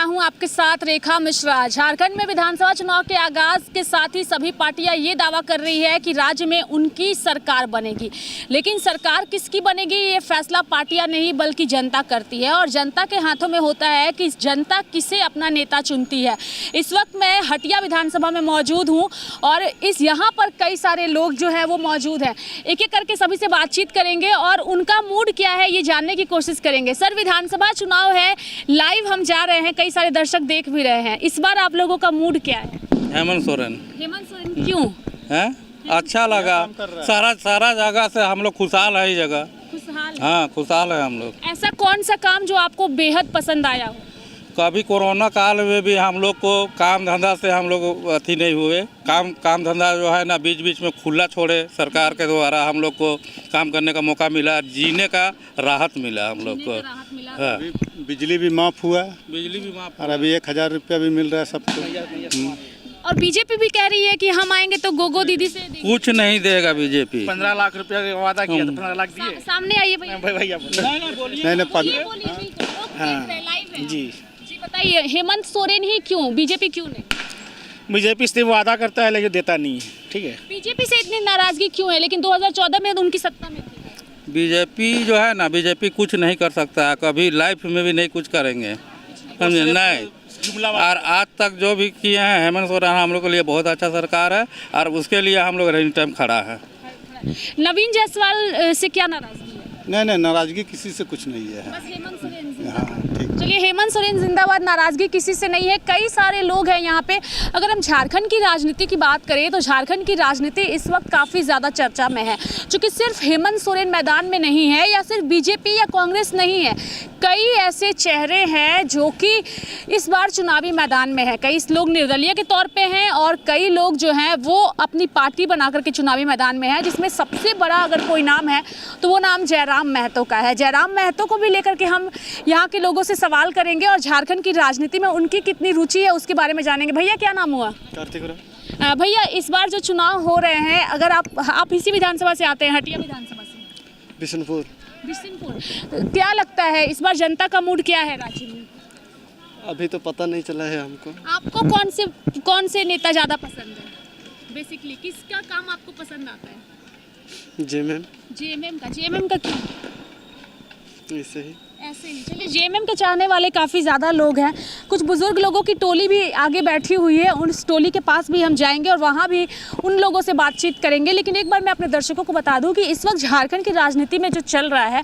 मैं हूं आपके साथ रेखा मिश्रा। झारखंड में विधानसभा चुनाव के आगाज के साथ ही सभी पार्टियां ये दावा कर रही है कि राज्य में उनकी सरकार बनेगी, लेकिन सरकार किसकी बनेगी ये फैसला पार्टियां नहीं बल्कि जनता करती है और जनता के हाथों में होता है कि जनता किसे अपना नेता चुनती है। इस वक्त मैं हटिया विधानसभा में मौजूद हूँ और यहाँ पर कई सारे लोग जो है वो मौजूद हैं। एक एक करके सभी से बातचीत करेंगे और उनका मूड क्या है ये जानने की कोशिश करेंगे। सर, विधानसभा चुनाव है, लाइव हम जा रहे हैं, कई सारे दर्शक देख भी रहे हैं। इस बार आप लोगों का मूड क्या है? हेमंत सोरेन। हेमंत सोरेन क्यों है? अच्छा लगा, सारा जगह से हम लोग खुशहाल है। जगह खुशहाल? हाँ, खुशहाल है हम लोग। ऐसा कौन सा काम जो आपको बेहद पसंद आया हो? कभी कोरोना काल में भी हम लोग को काम धंधा से हम लोग अथी नहीं हुए। काम धंधा जो है ना बीच बीच में खुला छोड़े, सरकार के द्वारा हम लोग को काम करने का मौका मिला, जीने का राहत मिला हम लोग को। हाँ। बिजली भी माफ़ हुआ, बिजली भी माफ़ और अभी 1000 रुपया भी मिल रहा है सबको। और बीजेपी भी कह रही है कि हम आएंगे तो गोगो दीदी से देंगे। कुछ नहीं देगा बीजेपी। 15 लाख रुपया का वादा किया था, 15 लाख दिए। सामने आइए भैया। भैया नहीं जी बताइए, हेमंत सोरेन ही क्यों, बीजेपी क्यों नहीं? बीजेपी से वादा करता है लेकिन देता नहीं है। ठीक है, बीजेपी से इतनी नाराजगी क्यों है? लेकिन 2014 में उनकी सत्ता में थी। बीजेपी जो है ना, बीजेपी कुछ नहीं कर सकता है, कभी लाइफ में भी नहीं कुछ करेंगे, समझे? नहीं। और आज तक जो भी किए हैं हेमंत सोरेन हम लोग के लिए बहुत अच्छा सरकार है और उसके लिए हम लोग एनी टाइम खड़ा है। नवीन जायसवाल से क्या नाराजगी है? नहीं, नाराजगी किसी से कुछ नहीं है। बस हेमंत सोरेन। हाँ, ठीक। चलिए, हेमंत सोरेन जिंदाबाद, नाराजगी किसी से नहीं है। कई सारे लोग हैं यहाँ पे। अगर हम झारखंड की राजनीति की बात करें तो झारखंड की राजनीति इस वक्त काफ़ी ज़्यादा चर्चा में है, क्योंकि सिर्फ हेमंत सोरेन मैदान में नहीं है या सिर्फ बीजेपी या कांग्रेस नहीं है, कई ऐसे चेहरे हैं जो कि इस बार चुनावी मैदान में है। कई लोग निर्दलीय के तौर पे हैं और कई लोग जो हैं वो अपनी पार्टी बना करके चुनावी मैदान में है, जिसमें सबसे बड़ा अगर कोई नाम है तो वो नाम जयराम महतो का है। जयराम महतो को भी लेकर के हम यहाँ के लोगों से सवाल करेंगे और झारखंड की राजनीति में उनकी कितनी रुचि है उसके बारे में जानेंगे। भैया, क्या नाम हुआ? कार्तिक। भैया, इस बार जो चुनाव हो रहे हैं, अगर आप इसी विधानसभा से आते हैं, हटिया विधानसभा से? बिशनपुर। क्या लगता है इस बार जनता का मूड क्या है राज्य में? अभी तो पता नहीं चला है हमको। आपको कौन से नेता ज़्यादा पसंद है? बेसिकली किसका काम आपको पसंद आता है? जेएमएम का क्यों? ऐसे ही। चलिए, जेएमएम के चाहने वाले काफ़ी ज़्यादा लोग हैं। कुछ बुजुर्ग लोगों की टोली भी आगे बैठी हुई है, उस टोली के पास भी हम जाएंगे और वहाँ भी उन लोगों से बातचीत करेंगे। लेकिन एक बार मैं अपने दर्शकों को बता दूं कि इस वक्त झारखंड की राजनीति में जो चल रहा है,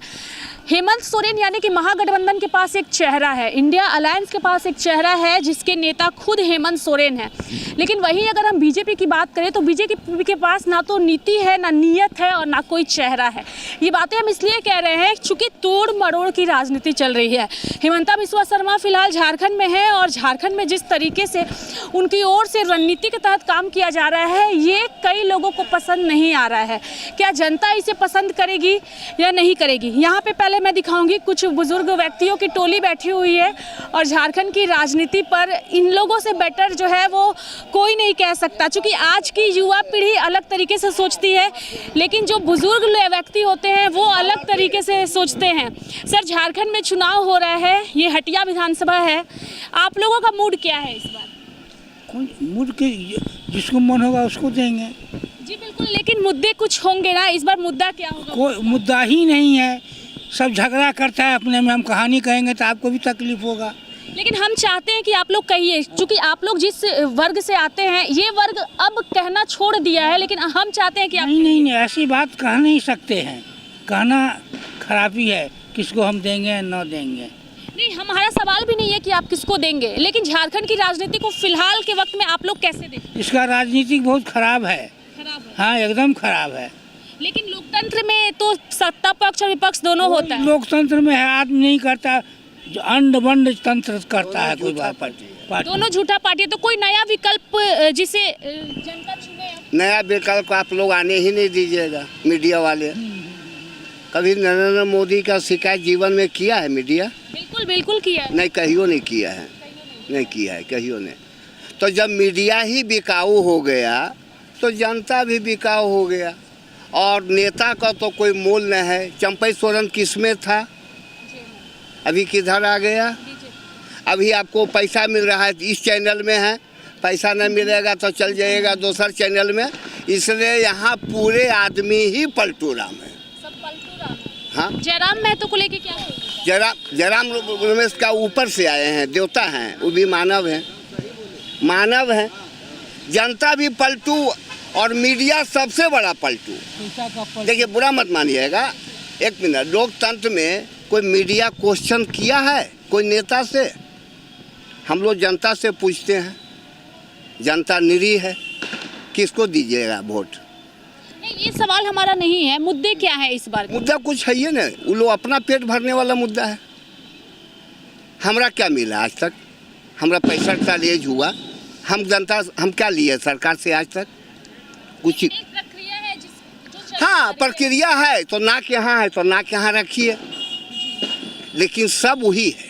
हेमंत सोरेन यानी कि महागठबंधन के पास एक चेहरा है, इंडिया अलायंस के पास एक चेहरा है जिसके नेता खुद हेमंत सोरेन है। लेकिन वहीं अगर हम बीजेपी की बात करें तो बीजेपी के पास ना तो नीति है, ना नीयत है और ना कोई चेहरा है। ये बातें हम इसलिए कह रहे हैं चूँकि तोड़ मरोड़ की राजनीति चल रही है। हिमंता बिस्वा शर्मा फिलहाल झारखंड में है और झारखंड में जिस तरीके से उनकी ओर से रणनीति के तहत काम किया जा रहा है, ये कई लोगों को पसंद नहीं आ रहा है। क्या जनता इसे पसंद करेगी या नहीं करेगी? यहाँ पे पहले मैं दिखाऊंगी, कुछ बुजुर्ग व्यक्तियों की टोली बैठी हुई है और झारखंड की राजनीति पर इन लोगों से बेटर जो है वो कोई नहीं कह सकता, क्योंकि आज की युवा पीढ़ी अलग तरीके से सोचती है, लेकिन जो बुजुर्ग व्यक्ति होते हैं वो अलग तरीके से सोचते हैं। सर, झारखंड में चुनाव हो रहा है, ये हटिया विधानसभा है, आप लोगों का मूड क्या है इस बार? मूड के जिसको मन होगा उसको देंगे। जी बिल्कुल, लेकिन मुद्दे कुछ होंगे ना, इस बार मुद्दा क्या होगा? कोई मुद्दा ही नहीं है, सब झगड़ा करता है अपने में। हम कहानी कहेंगे तो आपको भी तकलीफ होगा। लेकिन हम चाहते हैं कि आप लोग कहिए, क्योंकि आप लोग जिस वर्ग से आते हैं ये वर्ग अब कहना छोड़ दिया है, लेकिन हम चाहते हैं कि आप नहीं, ऐसी बात कह नहीं सकते हैं, कहना खराबी है, किसको हम देंगे न देंगे। नहीं, हमारा सवाल भी नहीं है कि आप किसको देंगे, लेकिन झारखंड की राजनीति को फिलहाल के वक्त में आप लोग कैसे देखते? इसका राजनीतिक बहुत खराब है। हाँ, एकदम खराब है। लेकिन लोकतंत्र में तो सत्ता पक्ष और विपक्ष दोनों होता है। लोकतंत्र में आदमी नहीं करता, जो अंड बंड तंत्र करता है कोई पार्टी। दोनों झूठा पार्टी है, तो कोई नया विकल्प जिसे जनता चुने। नया विकल्प आप लोग आने ही नहीं दीजिएगा, मीडिया वाले। कभी नरेंद्र मोदी का शिकायत जीवन में किया है मीडिया? बिल्कुल किया है। नहीं, कहियो नहीं किया है, नहीं किया है, कहियो नहीं। तो जब मीडिया ही बिकाऊ हो गया तो जनता भी बिकाऊ हो गया और नेता का तो कोई मोल नहीं है। चंपई सोरेन किसमें था, अभी किधर आ गया? अभी आपको पैसा मिल रहा है इस चैनल में है, पैसा नहीं मिलेगा तो चल जाइएगा दूसर चैनल में। इसलिए यहाँ पूरे आदमी ही पलटू राम है। सब पलटू राम है। हाँ, जयराम महतो को लेके क्या है? जयराम रमेश का ऊपर से आए हैं, देवता हैं, वो भी मानव हैं, मानव हैं। जनता भी पलटू और मीडिया सबसे बड़ा पलटू। देखिए बुरा मत मानिएगा, एक मिनट, लोकतंत्र में कोई मीडिया क्वेश्चन किया है कोई नेता से? हम लोग जनता से पूछते हैं, जनता निरीह है, किसको दीजिएगा वोट? नहीं, ये सवाल हमारा नहीं है। मुद्दे क्या है इस बार? मुद्दा कुछ है ही नहीं, वो लोग अपना पेट भरने वाला मुद्दा है। हमरा क्या मिला आज तक? हमरा 65 साल एज हुआ, हम जनता हम क्या लिए सरकार से आज तक? कुछ। एक प्रक्रिया है जो चल हाँ, रही है। प्रक्रिया है तो नाक यहाँ है तो नाक यहाँ रखिए, लेकिन सब वही है,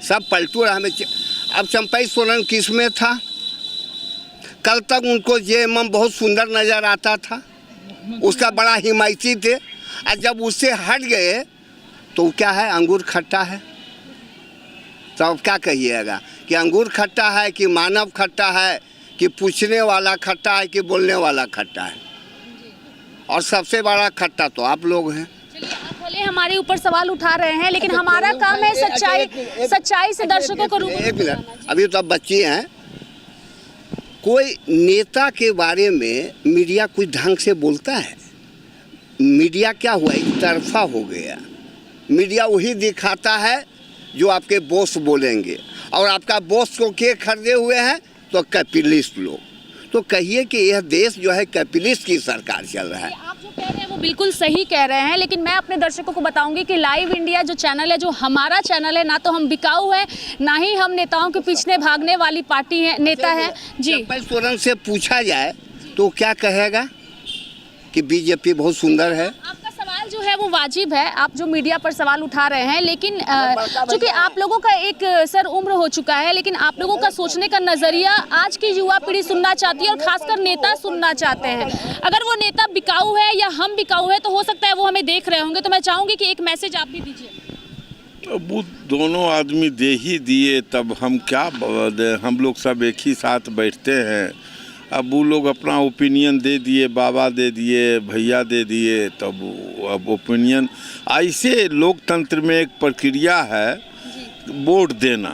सब पलटू रहा। हमें अब चंपई सोरेन किस में था? कल तक उनको जेएमएम बहुत सुंदर नज़र आता था, उसका बड़ा हिमायती थे, और जब उससे हट गए तो क्या है? अंगूर खट्टा है। तो अब क्या कहिएगा कि अंगूर खट्टा है कि मानव खट्टा है कि पूछने वाला खट्टा है कि बोलने वाला खट्टा है? और सबसे बड़ा खट्टा तो आप लोग हैं। चलिए, आप भले हमारे ऊपर सवाल उठा रहे हैं, लेकिन हमारा काम है सच्चाई से दर्शकों को रूबरू एक मिनट, अभी तो अब बच्चे हैं। कोई नेता के बारे में मीडिया कुछ ढंग से बोलता है? मीडिया क्या हुआ, एक तरफा हो गया। मीडिया वही दिखाता है जो आपके बॉस बोलेंगे, और आपका बॉस को के खरीदे हुए हैं तो कैपिटलिस्ट लोग। तो कहिए कि यह देश जो है कैपिटलिस्ट की सरकार चल रहा है। आप जो कह रहे हैं वो बिल्कुल सही कह रहे हैं, लेकिन मैं अपने दर्शकों को बताऊंगी कि लाइव इंडिया जो चैनल है, जो हमारा चैनल है, ना तो हम बिकाऊ है, ना ही हम नेताओं के पीछे भागने वाली पार्टी है, नेता है जी। चंपई सोरेन से पूछा जाए तो क्या कहेगा कि बीजेपी बहुत सुंदर है। आपका सवाल जो है वो वाजिब है, आप जो मीडिया पर सवाल उठा रहे हैं, लेकिन चूंकि आप लोगों का एक सर उम्र हो चुका है, लेकिन आप लोगों का सोचने का नज़रिया आज की युवा पीढ़ी सुनना चाहती है, और खासकर नेता सुनना चाहते हैं। अगर वो नेता बिकाऊ है या हम बिकाऊ है, तो हो सकता है वो हमें देख रहे होंगे, तो मैं चाहूँगी कि एक मैसेज आप भी दीजिए। अब वो दोनों आदमी दे ही दिए, तब हम क्या हम लोग सब एक ही साथ बैठते हैं। अब वो लोग अपना ओपिनियन दे दिए, बाबा दे दिए, भैया दे दिए, तब अब ओपिनियन। ऐसे लोकतंत्र में एक प्रक्रिया है वोट देना,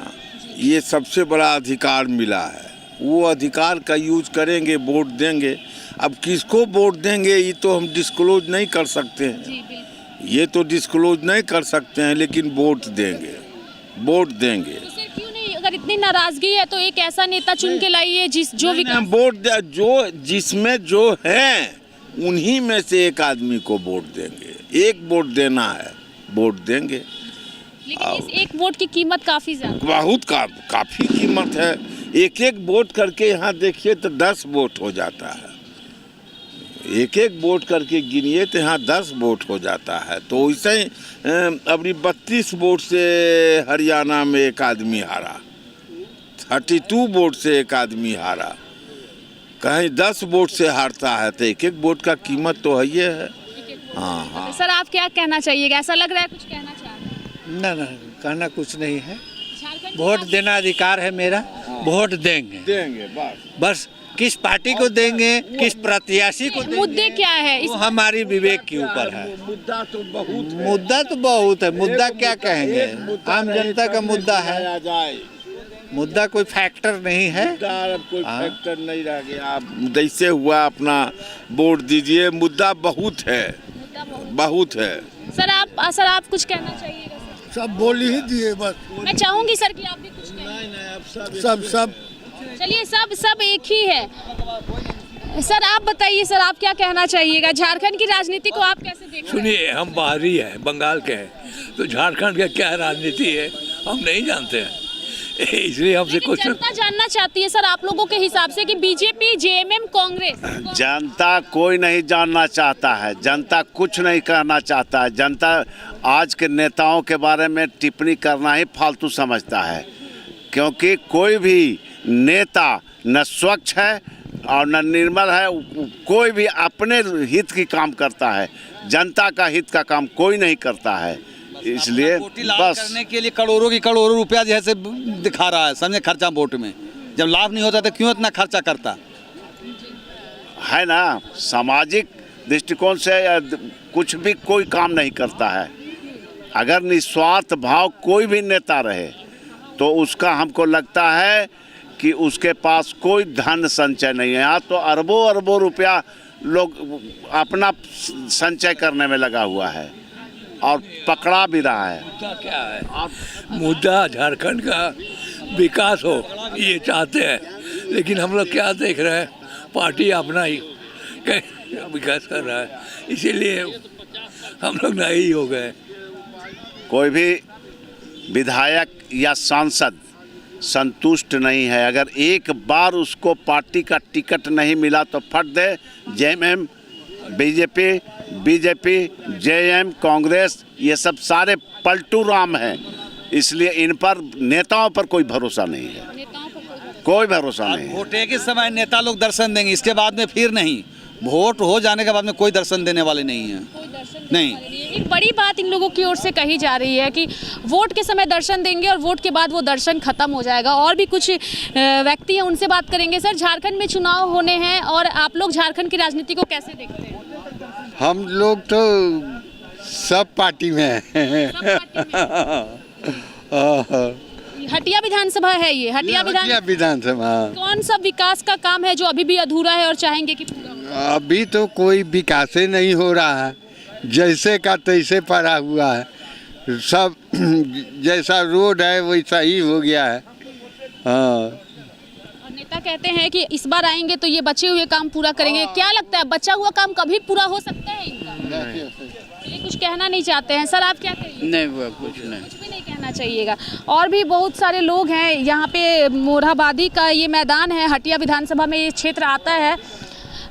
ये सबसे बड़ा अधिकार मिला है। वो अधिकार का यूज करेंगे, वोट देंगे। अब किसको वोट देंगे ये तो हम डिस्क्लोज नहीं कर सकते हैं, ये तो डिस्क्लोज नहीं कर सकते हैं, लेकिन वोट देंगे, वोट देंगे। अगर इतनी नाराजगी है तो एक ऐसा नेता चुन के लाइए जो वोट जो जिसमें जो है उन्हीं में से एक आदमी को वोट देंगे। एक वोट देना है, वोट देंगे। लेकिन इस एक वोट की कीमत काफी ज्यादा, बहुत काफ़ी कीमत है। एक एक वोट करके यहाँ देखिए तो 10 वोट हो जाता है, एक एक वोट करके गिनिए तो यहाँ 10 वोट हो जाता है। तो वैसे ही अभी 32 वोट से हरियाणा में एक आदमी हारा, 32 वोट से एक आदमी हारा, कहीं 10 वोट से हारता है, तो एक एक वोट का कीमत तो है ही है। हाँ हाँ। सर आप क्या कहना चाहिएगा? ऐसा लग रहा है कुछ कहना चाह रहे हैं? ना कहना कुछ नहीं है। झारखंड वोट देना अधिकार है मेरा, वोट देंगे बस। किस पार्टी को देंगे, किस प्रत्याशी को देंगे, मुद्दे क्या है वो हमारी विवेक के ऊपर है। मुद्दा तो बहुत है। मुद्दा क्या कहेंगे, आम जनता का मुद्दा है, मुद्दा कोई फैक्टर नहीं है। कोई फैक्टर नहीं रह गया। आप जैसे हुआ अपना वोट दीजिए, मुद्दा बहुत है, बहुत है। सर आप कुछ कहना चाहिएगा? सब बोल ही दिए बस। मैं चाहूंगी सर कि आप भी कुछ कहें। सब चलिए, सब एक ही है। सर आप बताइए, सर आप क्या कहना चाहिएगा? झारखंड की राजनीति को आप कैसे देखते हैं? सुनिए, हम बाहरी हैं, बंगाल के हैं, तो झारखंड का क्या राजनीति है हम नहीं जानते हैं, इसलिए हमसे कुछ। जनता जानना चाहती है सर आप लोगों के हिसाब से कि बीजेपी, जेएमएम, कांग्रेस। जनता कोई नहीं जानना चाहता है, जनता कुछ नहीं कहना चाहता है। जनता आज के नेताओं के बारे में टिप्पणी करना ही फालतू समझता है, क्योंकि कोई भी नेता न स्वच्छ है और न निर्मल है। कोई भी अपने हित की काम करता है, जनता का हित का काम कोई नहीं करता है। इसलिए बस करने के लिए करोड़ों की करोड़ों रुपया जैसे दिखा रहा है, समझे, खर्चा वोट में। जब लाभ नहीं होता तो क्यों इतना खर्चा करता है ना। सामाजिक दृष्टिकोण से कुछ भी कोई काम नहीं करता है। अगर निस्वार्थ भाव कोई भी नेता रहे तो उसका हमको लगता है कि उसके पास कोई धन संचय नहीं है। यहाँ तो अरबों अरबों रुपया लोग अपना संचय करने में लगा हुआ है और पकड़ा भी रहा है। मुद्दा क्या है? मुद्दा झारखंड का विकास हो ये चाहते हैं, लेकिन हम लोग क्या देख रहे हैं, पार्टी अपना ही विकास कर रहा है, इसीलिए हम लोग नहीं हो गए। कोई भी विधायक या सांसद संतुष्ट नहीं है। अगर एक बार उसको पार्टी का टिकट नहीं मिला तो फट दे जेएमएम, बीजेपी, जेएम, कांग्रेस, ये सब सारे पलटू राम हैं। इसलिए इन पर नेताओं पर कोई भरोसा नहीं है, कोई भरोसा नहीं है। वोट के समय नेता लोग दर्शन देंगे, इसके बाद में फिर नहीं। वोट हो जाने के बाद में कोई दर्शन देने वाले नहीं है। नहीं, एक बड़ी बात इन लोगों की ओर से कही जा रही है कि वोट के समय दर्शन देंगे और वोट के बाद वो दर्शन खत्म हो जाएगा। और भी कुछ व्यक्ति हैं, उनसे बात करेंगे। सर, झारखंड में चुनाव होने हैं और आप लोग झारखंड की राजनीति को कैसे देखते हैं? हम लोग तो सब पार्टी में हैं। हटिया विधानसभा है ये, हटिया विधानसभा। कौन सा विकास का काम है जो अभी भी अधूरा है और चाहेंगे कि पूरा हो? अभी तो कोई विकास ही नहीं हो रहा है, जैसे का तैसे पड़ा हुआ है। सब जैसा रोड है वैसा ही हो गया है। हाँ, और नेता कहते हैं कि इस बार आएंगे तो ये बचे हुए काम पूरा करेंगे। क्या लगता है, बचा हुआ काम कभी पूरा हो सकता है इनका? ये कुछ कहना नहीं चाहते हैं। सर, आप क्या कहेंगे? नहीं हुआ कुछ नहीं, कुछ भी नहीं कहना चाहिएगा। और भी बहुत सारे लोग हैं यहाँ पे। मोरहाबादी का ये मैदान है, हटिया विधानसभा में ये क्षेत्र आता है।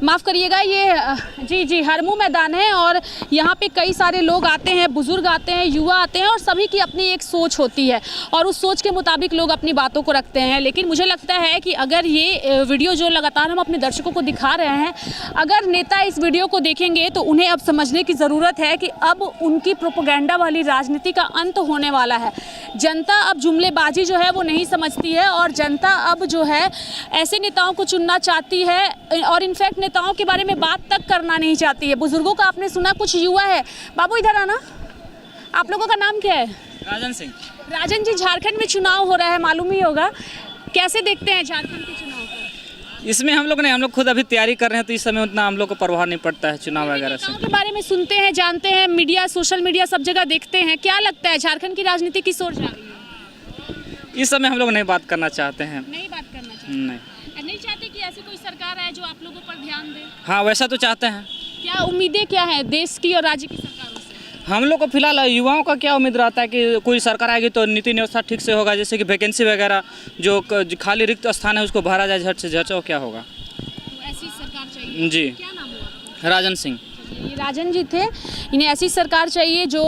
माफ़ करिएगा, ये जी हरमू मैदान है और यहाँ पे कई सारे लोग आते हैं, बुजुर्ग आते हैं, युवा आते हैं और सभी की अपनी एक सोच होती है और उस सोच के मुताबिक लोग अपनी बातों को रखते हैं। लेकिन मुझे लगता है कि अगर ये वीडियो जो लगातार हम अपने दर्शकों को दिखा रहे हैं, अगर नेता इस वीडियो को देखेंगे तो उन्हें अब समझने की ज़रूरत है कि अब उनकी प्रोपेगेंडा वाली राजनीति का अंत होने वाला है। जनता अब जुमलेबाजी जो है वो नहीं समझती है और जनता अब जो है ऐसे नेताओं को चुनना चाहती है और इनफैक्ट नेताओं के बारे में बात तक करना नहीं चाहती है। बुजुर्गों का आपने सुना, कुछ युवा है। बाबू इधर आना। आप लोगों का नाम क्या है? राजन सिंह। राजन जी, झारखंड में चुनाव हो रहा है, मालूम ही होगा, कैसे देखते हैं झारखंड के चुनाव को? इसमें हम लोग खुद अभी तैयारी कर रहे हैं, तो इस समय उतना हम लोग को परवाह नहीं पड़ता है चुनाव वगैरह से। के बारे में सुनते हैं, जानते हैं, मीडिया, सोशल मीडिया सब जगह देखते हैं। क्या लगता है झारखंड की राजनीति किस ओर जा रही है? इस समय हम लोग नहीं बात करना चाहते हैं। नहीं बात करना चाहते? नहीं चाहते कि ऐसी कोई सरकार आए जो आप लोगों पर ध्यान दे? हाँ, वैसा तो चाहते हैं। क्या उम्मीदें क्या है देश की और राज्य की सरकारों से? हम लोग को फिलहाल युवाओं का क्या उम्मीद रहता है कि कोई सरकार आएगी तो नीति व्यवस्था ठीक से होगा, जैसे कि वैकेंसी वगैरह जो खाली रिक्त स्थान है उसको भरा जाए झट से झट, और क्या होगा। तो ऐसी सरकार चाहिए। जी। क्या नाम हुआ? राजन सिंह। ये राजन जी थे। इन्हें ऐसी सरकार चाहिए जो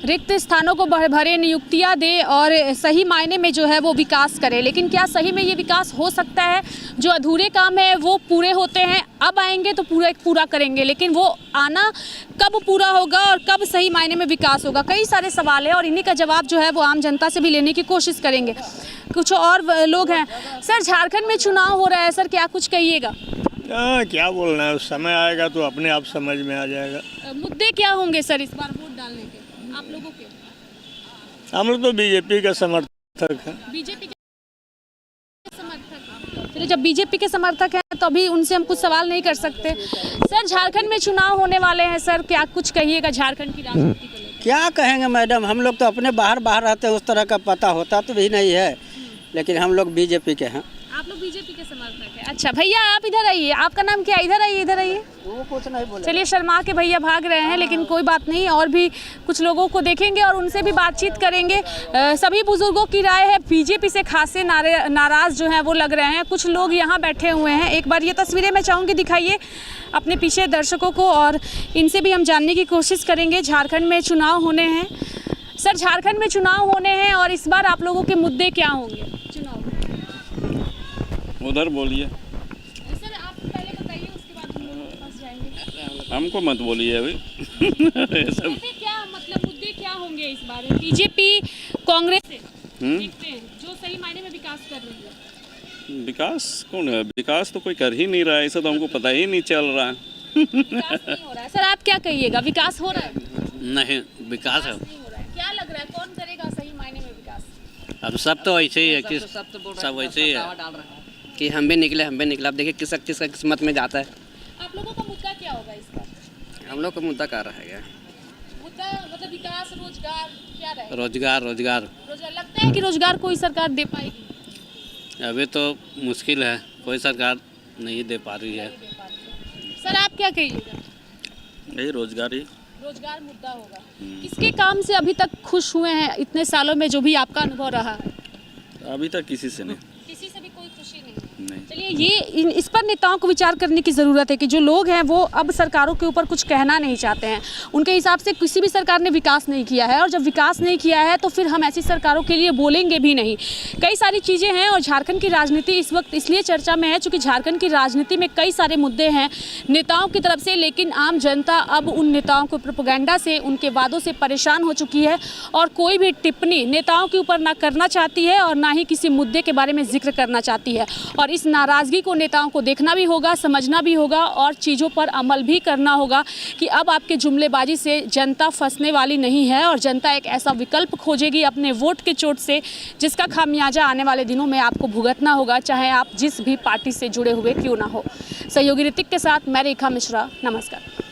रिक्त स्थानों को भरे, नियुक्तियां दे और सही मायने में जो है वो विकास करे। लेकिन क्या सही में ये विकास हो सकता है? जो अधूरे काम है वो पूरे होते हैं, अब आएंगे तो पूरा करेंगे, लेकिन वो आना कब पूरा होगा और कब सही मायने में विकास होगा? कई सारे सवाल हैं और इन्हीं का जवाब जो है वो आम जनता से भी लेने की कोशिश करेंगे। कुछ और लोग हैं। सर, झारखंड में चुनाव हो रहा है, सर क्या कुछ कहिएगा? क्या बोलना है, उस समय आएगा तो अपने आप समझ में आ जाएगा। मुद्दे क्या होंगे सर इस बार वोट डालने के आप लोगों के? हम लोग तो बीजेपी का समर्थक हैं। बीजेपी के समर्थक? चलिए, जब बीजेपी के समर्थक हैं तो अभी उनसे हम कुछ सवाल नहीं कर सकते। सर, झारखंड में चुनाव होने वाले हैं, सर क्या कुछ कहिएगा झारखंड की राजनीति को लेकर? क्या कहेंगे मैडम, हम लोग तो अपने बाहर रहते हैं, उस तरह का पता होता तो भी नहीं है, लेकिन हम लोग बीजेपी के हैं। आप लोग बीजेपी के समर्थक हैं? अच्छा भैया, आप इधर आइए। आपका नाम क्या है? इधर आइए। वो कुछ नहीं बोले। चलिए, शर्मा के भैया भाग रहे हैं, लेकिन कोई बात नहीं, और भी कुछ लोगों को देखेंगे और उनसे भी बातचीत करेंगे। सभी बुजुर्गों की राय है बीजेपी से खासे नाराज़ जो हैं वो लग रहे हैं। कुछ लोग यहाँ बैठे हुए हैं। एक बार ये तस्वीरें मैं चाहूँगी दिखाइए अपने पीछे दर्शकों को, और इनसे भी हम जानने की कोशिश करेंगे। झारखंड में चुनाव होने हैं। सर, झारखंड में चुनाव होने हैं और इस बार आप लोगों के मुद्दे क्या होंगे चुनाव में? उधर बोलिए। सर, आप पहले बताइए, उसके बाद हम लोगों के पास जाएंगे। हमको मत बोलिए अभी। क्या मतलब मुद्दे क्या होंगे कहेंगे इस बार बीजेपी कांग्रेस से देखते हैं जो सही मायने में विकास कर रही है? विकास कौन है? विकास तो कोई कर ही नहीं रहा है, ऐसा तो हमको पता ही नहीं चल रहा है। विकास नहीं हो रहा है। सर आप क्या कहिएगा, विकास हो रहा है? नहीं, विकास है। नहीं हो रहा है। क्या लग रहा है कौन करेगा सही मायने में विकास? अब सब तो ऐसे ही है कि सब वैसे ही है कि हम भी निकले अब देखिए किसका किस्मत में जाता है। आप लोगों का मुद्दा क्या होगा इसका? हम लोग का मुद्दा क्या रहेगा? मुद्दा मतलब विकास, रोजगार क्या रहेगा? रोजगार लगता है कि रोजगार कोई सरकार दे पाएगी? अभी तो मुश्किल है, कोई सरकार नहीं दे पा रही है। सर आप क्या कहिएगा? यही रोजगार मुद्दा होगा। किसके काम से अभी तक खुश हुए हैं इतने सालों में, जो भी आपका अनुभव रहा? अभी तक किसी से नहीं। किसी से भी कोई खुशी नहीं। चलिए ये इस पर नेताओं को विचार करने की ज़रूरत है कि जो लोग हैं वो अब सरकारों के ऊपर कुछ कहना नहीं चाहते हैं। उनके हिसाब से किसी भी सरकार ने विकास नहीं किया है, और जब विकास नहीं किया है तो फिर हम ऐसी सरकारों के लिए बोलेंगे भी नहीं। कई सारी चीज़ें हैं, और झारखंड की राजनीति इस वक्त इसलिए चर्चा में है क्योंकि झारखंड की राजनीति में कई सारे मुद्दे हैं नेताओं की तरफ से, लेकिन आम जनता अब उन नेताओं को प्रोपेगेंडा से, उनके वादों से परेशान हो चुकी है, और कोई भी टिप्पणी नेताओं के ऊपर ना करना चाहती है और ना ही किसी मुद्दे के बारे में जिक्र करना चाहती है। और इस नाराज़गी को नेताओं को देखना भी होगा, समझना भी होगा, और चीज़ों पर अमल भी करना होगा कि अब आपके जुमलेबाजी से जनता फंसने वाली नहीं है, और जनता एक ऐसा विकल्प खोजेगी अपने वोट के चोट से जिसका खामियाजा आने वाले दिनों में आपको भुगतना होगा, चाहे आप जिस भी पार्टी से जुड़े हुए क्यों ना हो। सहयोगी ऋतिक के साथ मैं रेखा मिश्रा, नमस्कार।